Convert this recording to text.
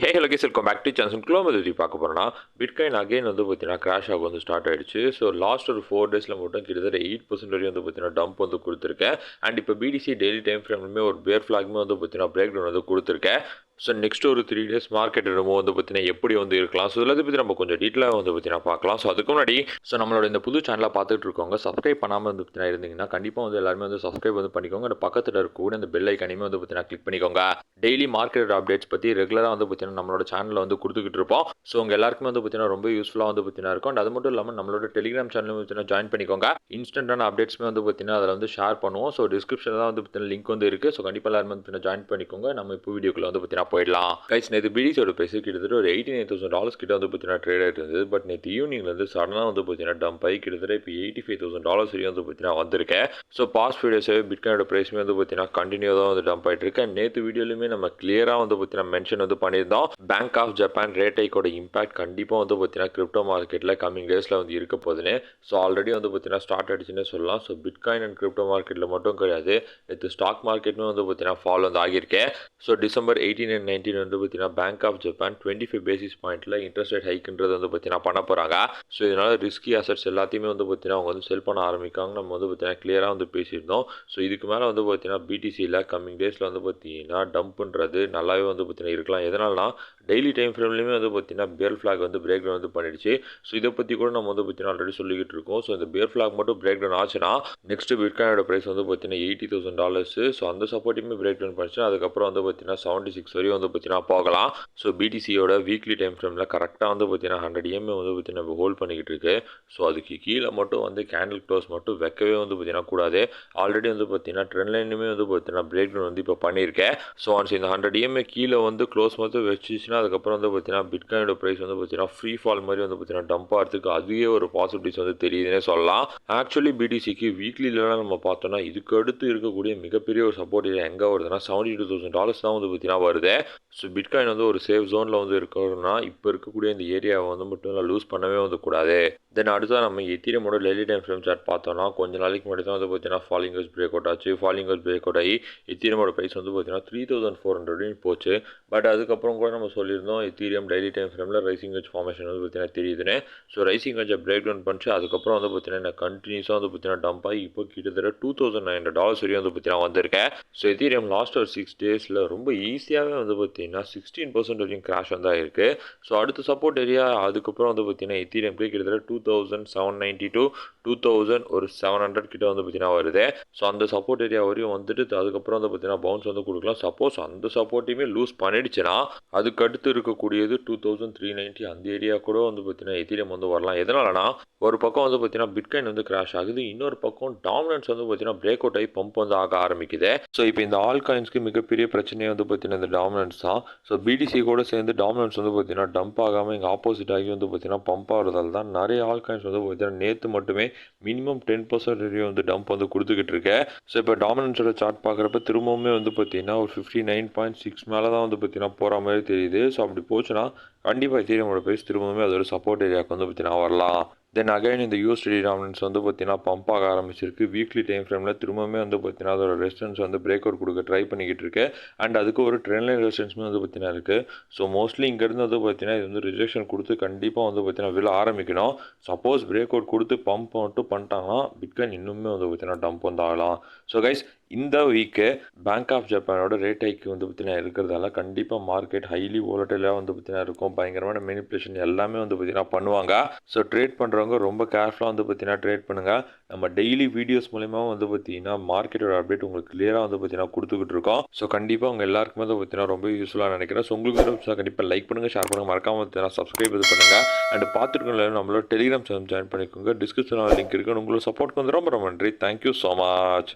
Hey hello guys welcome back to சான்சன் kilometre பார்க்க போகிறோன்னா பிட்காயின் அகைன் வந்து பார்த்தீங்கன்னா கிராஷ் ஆக வந்து ஸ்டார்ட் ஆயிடுச்சு. ஸோ லாஸ்ட் ஒரு 4 டேஸில் மட்டும் கிட்டத்தட்ட 8% வரையும் வந்து பார்த்தீங்கன்னா டம்ப் வந்து கொடுத்துருக்கேன். அண்ட் இப்போ பிடிசி டெய்லி டைம் ஃப்ரேம்லுமே ஒரு பேர் ஃப்ளாக்மே வந்து பார்த்தீங்கன்னா பிரேக் டவுன் வந்து கொடுத்துருக்கேன். ஸோ நெக்ஸ்ட் ஒரு 3 டேஸ் மார்க்கெட் என்னமோ வந்து பார்த்தீங்கன்னா எப்படி வந்து இருக்கலாம். ஸோ இதில் பற்றி நம்ம கொஞ்சம் டீட்டெயிலாக வந்து பார்த்தீங்கன்னா பார்க்கலாம். ஸோ அதுக்கு முன்னாடி நம்மளோட இந்த புது சேனலை பார்த்துட்டு இருக்கவங்க சப்ஸ்கிரைப் பண்ணாமல் வந்து பார்த்தீங்கன்னா இருந்தீங்கன்னா கண்டிப்பாக வந்து எல்லாருமே வந்து சப்ஸ்கிரைப் வந்து பண்ணிக்கோங்க. அந்த பக்கத்தில் இருக்கக்கூடிய இந்த பெல் ஐக்கானையுமே வந்து பார்த்தீங்கன்னா கிளிக் பண்ணிக்கோங்க. டெய்லி மார்க்கெட் அப்டேட்ஸ் பற்றி ரெகுலராக வந்து பார்த்தீங்கன்னா நம்மளோட சேனலில் வந்து கொடுத்துக்கிட்டு இருப்போம். ஸோ உங்கள் எல்லாருக்குமே வந்து பார்த்தீங்கன்னா ரொம்ப யூஸ்ஃபுல்லாக வந்து பார்த்தீங்கன்னா இருக்கும். அண்ட் அது மட்டும் இல்லாமல் நம்மளோட டெலிகிராம் சேனலும் பார்த்தீங்கன்னா ஜாயின் பண்ணிக்கோங்க. இன்ஸ்டன்டான அப்டேட்ஸ்மே வந்து பார்த்தீங்கன்னா அதில் வந்து ஷேர் பண்ணுவோம். ஸோ டிஸ்கிரிப்ஷனில் தான் வந்து பார்த்தீங்கன்னா லிங்க் வந்து இருக்குது. ஸோ கண்டிப்பாக எல்லாருமே வந்து பார்த்தீங்கன்னா ஜாயின் பண்ணிக்கோங்க. நம்ம இப்போ வீடியோக்குள்ள வந்து பார்த்தீங்கன்னா போயிடலாம். கைஸ் நேற்று பிடிசியோட ப்ரைஸ் கிட்டத்தட்ட ஒரு $89,000 கிட்ட வந்து பார்த்தீங்கன்னா ட்ரேட் ஆகிட்டு இருந்தது. பட் நேற்று ஈவினிங்லேருந்து சடனாக வந்து பார்த்தீங்கன்னா டம்ப் ஆகி கிட்டத்தட்ட இப்போ $85,000 வரையும் வந்து பார்த்தீங்கன்னா வந்திருக்கேன். ஸோ பாஸ்ட் வீடியோஸே பிட்காயினோட ப்ரைஸுமே வந்து பார்த்தீங்கன்னா கண்டினியூ தான் வந்து டம்ப் ஆகிட்டு இருக்கு. நேற்று வீடியோலையுமே நம்ம கிளியராக வந்து பார்த்தீங்கன்னா மென்ஷன் வந்து பண்ணியிருந்தோம். பேங்க் ஆஃப் ஜப்பான் ரேட் ஹைக்கோட இம்பாக்ட் கண்டிப்பாக வந்து பார்த்தீங்கன்னா கிரிப்டோ மார்க்கெட்டில் கம்மிங் டேஸில் வந்து இருக்க போதுன்னு. ஸோ ஆல்ரெடி வந்து பார்த்தீங்கன்னா ஸ்டார்ட் ஆகிடுச்சுன்னு சொல்லலாம். ஸோ பிட்காயின் அண்ட் கிரிப்டோ மார்க்கெட்டில் மட்டும் கிடையாது, நேற்று ஸ்டாக் மார்க்கெட்டுமே வந்து பார்த்தீங்கன்னா ஃபால் வந்து ஆகியிருக்கேன். ஸோ December 18 and 19 வந்து பார்த்தீங்கன்னா பேங்க் ஆஃப் ஜப்பான் 25 பேசிஸ் பாயிண்ட்டில் இன்ட்ரெஸ்ட் ரேட் ஹைக்குன்றது வந்து பார்த்தீங்கன்னா பண்ண போகிறாங்க. ஸோ இதனால் ரிஸ்கி அசட்ஸ் எல்லாத்தையுமே வந்து பார்த்தீங்கன்னா அவங்க வந்து செல் பண்ண ஆரம்பிக்காங்க. நம்ம வந்து பார்த்தீங்கன்னா கிளியராக வந்து பேசியிருந்தோம். ஸோ இதுக்கு மேலே வந்து பார்த்தீங்கன்னா பிடிசியில் கம்மிங் டேஸில் வந்து பார்த்தீங்கன்னா டம்ப்புன்றது நல்லாவே வந்து பார்த்தீங்கன்னா இருக்கலாம். எதனால்னா டெய்லி டைம் ஃப்ரேம்லையுமே வந்து பார்த்தீங்கன்னா பேர் ஃப்ளாக் வந்து பிரேக் டவுன் வந்து பண்ணிடுச்சு. ஸோ இதை பற்றி கூட நம்ம வந்து பார்த்தீங்கன்னா ஆல்ரெடி சொல்லிக்கிட்டு இருக்கோம். ஸோ இந்த பேர் ஃப்ளாக் மட்டும் பிரேக் டவுன் ஆச்சுன்னா நெக்ஸ்ட் பிட்காயினோட ப்ரைஸ் வந்து பார்த்தீங்கன்னா $80,000. ஸோ அந்த சப்போர்ட்டையுமே பிரேக் டவுன் பண்ணிச்சுன்னா அதுக்கப்புறம் வந்து பார்த்தீங்கன்னா 76 வரையும் வந்து பார்த்தீங்கன்னா போகலாம். ஸோ பிடிசியோட வீக்லி டைம் ஃப்ரேமில் கரெக்டாக வந்து பார்த்தீங்கன்னா 100 EMA வந்து பார்த்தீங்கன்னா ஹோல்ட் பண்ணிக்கிட்டு இருக்கு. ஸோ அதுக்கு கீழே மட்டும் வந்து கேண்டில் க்ளோஸ் மட்டும் வைக்கவே வந்து பார்த்தீங்கன்னா கூடாது. ஆல்ரெடி வந்து பார்த்தீங்கன்னா ட்ரெண்ட் லைனுமே வந்து பார்த்தீங்கன்னா பிரேக் டவுன் வந்து இப்போ பண்ணியிருக்கேன். ஸோ ஒன்ஸ் இந்த 100 EMA கீழே வந்து க்ளோஸ் மட்டும் வச்சுச்சுன்னா அதுக்கப்புறம் வந்து பார்த்தீங்கன்னா பிட்காயினோட ப்ரைஸ் வந்து பார்த்தீங்கன்னா ஃப்ரீ ஃபால் மாதிரி வந்து பார்த்தீங்கன்னா டம்ப் ஆகிறதுக்கு அதுவே ஒரு பாசிபிலிட்டிஸ் வந்து தெரியுதுன்னே சொல்லலாம். ஆக்சுவலி பிடிசிக்கு வீக்லிலாம் நம்ம பார்த்தோம்னா இதுக்கு அடுத்து இருக்கக்கூடிய மிகப்பெரிய ஒரு சப்போர்ட் எங்கே வருதுன்னா $72,000 தான் வந்து பார்த்தீங்கன்னா வருது. ஸோ பிட்காயின் வந்து ஒரு சேஃப் ஜோனில் வந்து இருக்கணும்னா இப்போ இருக்கக்கூடிய இந்த ஏரியாவை வந்து மட்டும் லூஸ் பண்ணவே வந்து கூடாது. தென் அடுத்தா நம்ம எத்தீரியமோட டெய்லி டைம் ஃப்ரேம் சார்ட் பார்த்தோம்னா கொஞ்ச நாளைக்கு முன்னாடி தான் வந்து பார்த்தீங்கன்னா ஃபாலிங் ஹவுஸ் பிரேக் அவுட் ஆச்சு. ஃபாலிங் ஹவுஸ் பிரேக் அவுட் ஆகி எத்தீரியமோட ப்ரைஸ் வந்து பார்த்தீங்கன்னா 3,400 போச்சு. பட் அதுக்கப்புறம் கூட நம்ம சொல்லியிருந்தோம் எத்தீரியம் டெய்லி டைம் ஃப்ரேமில் ரைசிங் ஹெட்ஜ் ஃபார்மேஷன் வந்து பார்த்தீங்கன்னா தெரியுதுன்னு. ஸோ ரைசிங் ஹெட்ஜை பிரேக் டவுன் பண்ணிச்சு. அதுக்கப்புறம் வந்து பார்த்தீங்கன்னா கண்டினியூஸாக வந்து பார்த்தீங்கன்னா டம்ப் ஆகி இப்போ கிட்டத்தட்ட $2,900 வரையும் வந்து பார்த்தீங்கன்னா வந்திருக்கேன். ஸோ எத்தீரியம் லாஸ்ட் ஒரு 6 டேஸில் ரொம்ப ஈஸியாகவே வந்து பார்த்தீங்கன்னா 16% வரையும் கிராஷ் வந்து ஆயிருக்கு. ஸோ அடுத்த சப்போர்ட் ஏரியா அதுக்கப்புறம் வந்து பார்த்தீங்கன்னா எத்தீரியம் கிட்டத்தட்ட 2,790 to 2,700 கிட்ட வந்து பார்த்தீங்கன்னா வருது. ஸோ அந்த சப்போர்ட் ஏரியா வரையும் வந்துட்டு அதுக்கப்புறம் வந்து பார்த்தீங்கன்னா பவுன்ஸ் வந்து கொடுக்கலாம். சப்போஸ் அந்த சப்போர்ட்டையுமே லூஸ் பண்ணிடுச்சுன்னா அதுக்கு அடுத்து இருக்கக்கூடியது 2,390 அந்த ஏரியா கூட வந்து பார்த்தீங்கன்னா எத்தீரியம் வந்து வரலாம். எதனாலனா ஒரு பக்கம் வந்து பார்த்தீங்கன்னா பிட்காயின் வந்து கிராஷ் ஆகுது, இன்னொரு பக்கம் டாமினன்ஸ் வந்து பார்த்தீங்கன்னா பிரேக் அவுட் ஆகி பம்ப் வந்து ஆக ஆரம்பிக்குது. ஸோ இப்போ இந்த ஆல் காயின்ஸ்க்கு மிகப்பெரிய பிரச்சனையே வந்து பார்த்தீங்கன்னா இந்த டாமினன்ஸ் தான். ஸோ பிடிசி கூட சேர்ந்து டாமினன்ஸ் வந்து பார்த்தீங்கன்னா டம்ப் ஆகாமல் இங்கே ஆப்போசிட் ஆகி வந்து பார்த்தீங்கன்னா பம்ப் ஆகிறதால தான் நிறைய ஆல் காயின்ஸ் வந்து பார்த்தீங்கன்னா நேற்று மட்டுமே மினிமம் 10% வரையும் வந்து டம்ப் வந்து கொடுத்துக்கிட்டு இருக்கேன். ஸோ இப்போ டாமினன்ஸோட சார்ட் பார்க்குறப்ப திரும்பவுமே வந்து பார்த்தீங்கன்னா ஒரு 59.6 மேலே தான் வந்து பார்த்தீங்கன்னா போகிற மாதிரி தெரியுது. ஸோ அப்படி போச்சுன்னா கண்டிப்பாக எத்தீரியமோட ப்ரைஸ் திரும்பவுமே அது ஒரு சப்போர்ட் ஏரியாவுக்கு வந்து பார்த்தீங்கன்னா வரலாம். தென் அகைன் இந்த யூஎஸ்டி டாமினன்ஸ் வந்து பார்த்தீங்கன்னா பம்ப் ஆக ஆரம்பிச்சிருக்கு. வீக்லி டைம் ஃப்ரேமில் திரும்பவுமே வந்து பார்த்தீங்கன்னா அதோட ரெசிஸ்டன்ஸ் வந்து பிரேக் அவுட் கொடுக்க ட்ரை பண்ணிக்கிட்டு இருக்கு. அண்ட் அதுக்கு ஒரு ட்ரெண்ட் லைன் ரெசிஸ்டன்ஸுமே வந்து பார்த்தீங்கன்னா இருக்குது. ஸோ மோஸ்ட்லி இங்கேருந்து வந்து பார்த்தீங்கன்னா இது வந்து ரிஜெக்ஷன் கொடுத்து கண்டிப்பாக வந்து பார்த்தீங்கன்னா விழ ஆரம்பிக்கணும். சப்போஸ் பிரேக் அவுட் கொடுத்து பம்ப் மட்டும் பண்ணிட்டாங்கன்னா பிட்காயின் இன்னுமே வந்து பார்த்தீங்கன்னா டம்ப் வந்து ஆகலாம். ஸோ கைஸ் இந்த வீக்கு பேங்க் ஆஃப் ஜப்பானோட ரேட் ஹைக்கு வந்து பார்த்தீங்கன்னா இருக்கிறதால கண்டிப்பாக மார்க்கெட் ஹைலி வோலட்டிலாக வந்து பார்த்தீங்கன்னா இருக்கும். பயங்கரமான மேனிப்புலேஷன் எல்லாமே வந்து பார்த்தீங்கன்னா பண்ணுவாங்க. ஸோ ட்ரேட் பண்ணுறவங்க ரொம்ப கேர்ஃபுல்லாக வந்து பார்த்தீங்கன்னா ட்ரேட் பண்ணுங்கள். நம்ம டெய்லி வீடியோஸ் மூலிமா வந்து பார்த்தீங்கன்னா மார்க்கெட்டோட அப்டேட் உங்களுக்கு கிளியராக வந்து பார்த்தீங்கன்னா கொடுத்துக்கிட்டு இருக்கோம். ஸோ கண்டிப்பாக உங்கள் எல்லாருக்குமே வந்து பார்த்தீங்கன்னா ரொம்ப யூஸ்ஃபுல்லாக நினைக்கிறேன். ஸோ உங்களுக்கு கண்டிப்பாக லைக் பண்ணுங்கள், ஷேர் பண்ணுங்கள், மறக்காமல் பார்த்தீங்கன்னா சப்ஸ்கிரைப் இது பண்ணுங்கள். அண்ட் பார்த்துருக்கோம்ல நம்மளோட டெலிகிராம் சேனல் ஜாயின் பண்ணிக்கோங்க. டிஸ்கிரிப்ஷனில் லிங்க் இருக்குது. உங்களுக்கு சப்போர்ட் வந்து ரொம்ப ரொம்ப நன்றி. Thank you so much.